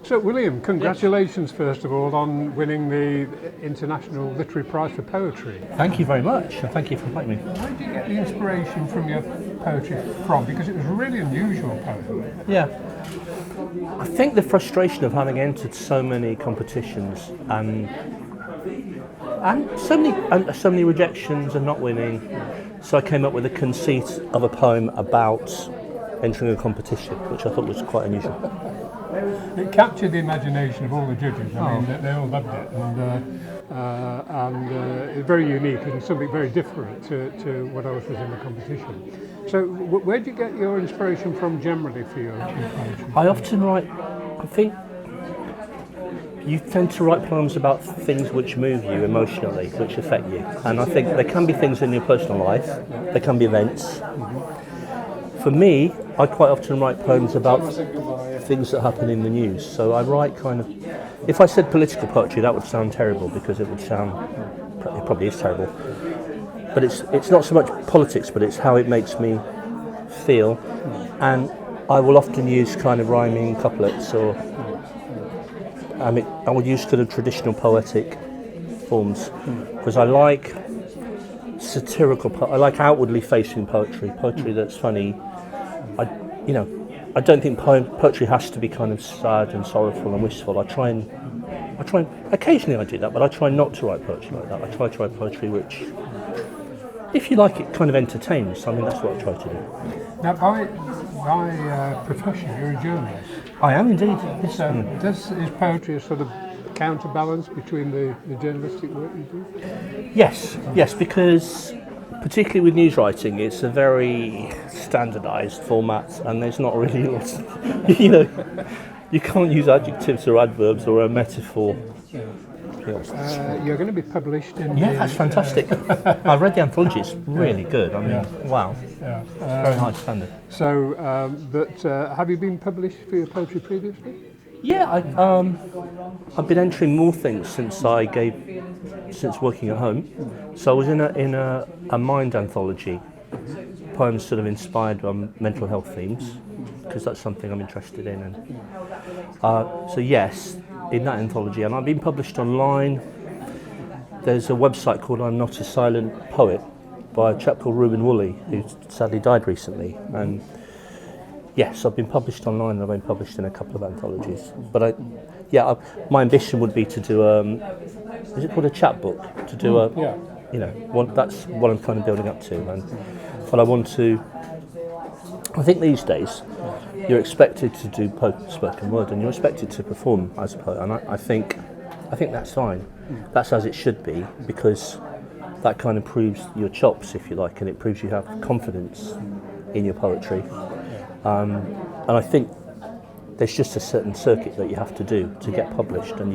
So, William, congratulations first of all on winning the International Literary Prize for Poetry. Thank you very much, and thank you for inviting me. Where did you get the inspiration from your poetry from? Because it was a really unusual poem. Yeah. I think the frustration of having entered so many competitions and so many rejections and not winning, so I came up with a conceit of a poem about entering a competition, which I thought was quite unusual. It captured the imagination of all the judges. I mean, they all loved it, and it's very unique and something very different to what else was in the competition. So, where do you get your inspiration from generally for your poetry? I often write, I think you tend to write poems about things which move you emotionally, which affect you. And I think there can be things in your personal life, there can be events. For me, I quite often write poems about things that happen in the news. So I write kind of, if I said political poetry, that would sound terrible because it probably is terrible. But it's not so much politics, but it's how it makes me feel. And I will often use kind of rhyming couplets, or I will use kind of traditional poetic forms because I like I like outwardly facing poetry that's funny. I don't think poetry has to be kind of sad and sorrowful and wistful. I try and occasionally I do that, but I try not to write poetry like that. I try to write poetry which, if you like it, kind of entertains. I mean, that's what I try to do. Now, by profession, you're a journalist. I am indeed. Yes. So, is poetry a sort of counterbalance between the journalistic work you do? Yes, because particularly with news writing, it's a very standardised format, and there's not really lots. You can't use adjectives or adverbs or a metaphor. You're going to be published in. Yeah, that's fantastic. I've read the anthology; it's really good. I mean, wow, very high standard. So, have you been published for your poetry previously? Yeah, I've been entering more things since working at home. So I was in a mind anthology, poems sort of inspired on mental health themes, because that's something I'm interested in. And so yes, in that anthology, and I've been published online. There's a website called I'm Not a Silent Poet by a chap called Reuben Woolley, who sadly died recently. And yes, I've been published online and I've been published in a couple of anthologies. But my ambition would be to do is it called a chapbook? To do that's what I'm kind of building up to. But I think these days you're expected to do spoken word and you're expected to perform as a poet, and I think that's fine. That's as it should be, because that kind of proves your chops, if you like, and it proves you have confidence in your poetry. And I think there's just a certain circuit that you have to do to get published, and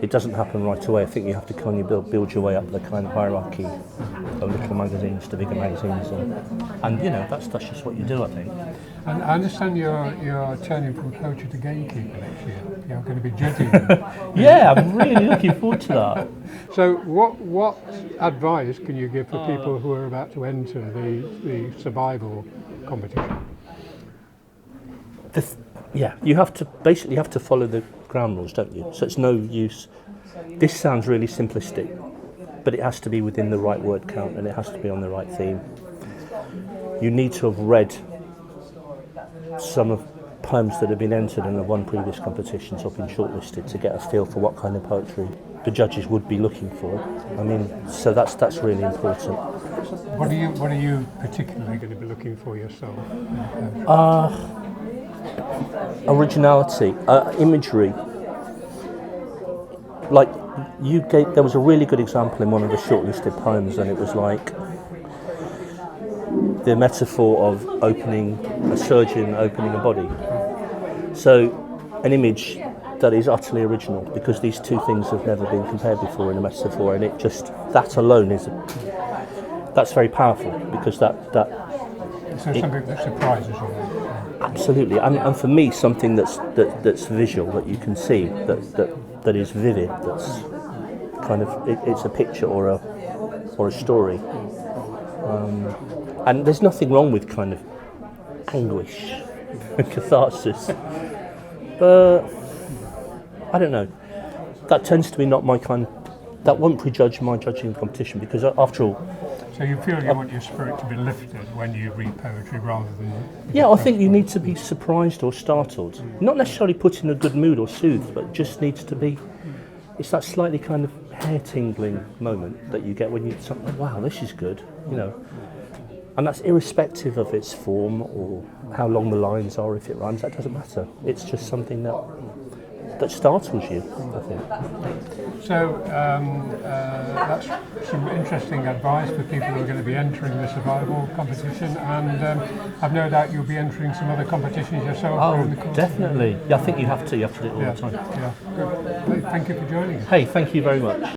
it doesn't happen right away. I think you have to kind of build your way up the kind of hierarchy of little magazines to bigger magazines, and that's just what you do, I think. And I understand you're turning from poetry to gamekeeper next year. You're going to be judging. Yeah, I'm really looking forward to that. So, what advice can you give for people who are about to enter the survival competition? You have to follow the ground rules, don't you? So it's no use. This sounds really simplistic, but it has to be within the right word count and it has to be on the right theme. You need to have read some of poems that have been entered and have won previous competitions or been shortlisted to get a feel for what kind of poetry the judges would be looking for. I mean, so that's really important. What are you particularly going to be looking for yourself? Originality, imagery. Like there was a really good example in one of the shortlisted poems, and it was like the metaphor of a surgeon opening a body. So an image that is utterly original, because these two things have never been compared before in a metaphor, and that alone that's very powerful, because that something that surprises you. Absolutely, and for me, something that's visual, that you can see, that is vivid, that's kind of it's a picture or a story, and there's nothing wrong with kind of anguish and catharsis, but I don't know. That tends to be not my kind. That won't prejudge my judging competition because, after all, So you feel you want your spirit to be lifted when you read poetry rather than... yeah, I think you need to be surprised or startled. Not necessarily put in a good mood or soothed, but just needs to be. It's that slightly kind of hair-tingling moment that you get when you something. Wow, this is good, you know. And that's irrespective of its form or how long the lines are. If it rhymes, that doesn't matter. It's just something that startles you, I think. So that's some interesting advice for people who are going to be entering the survival competition, and I've no doubt you'll be entering some other competitions yourself. Oh, in the course. Definitely. Yeah, I think you have to. You have to do it all Yeah, the time. yeah. Good. Thank you for joining us. Hey, thank you very much.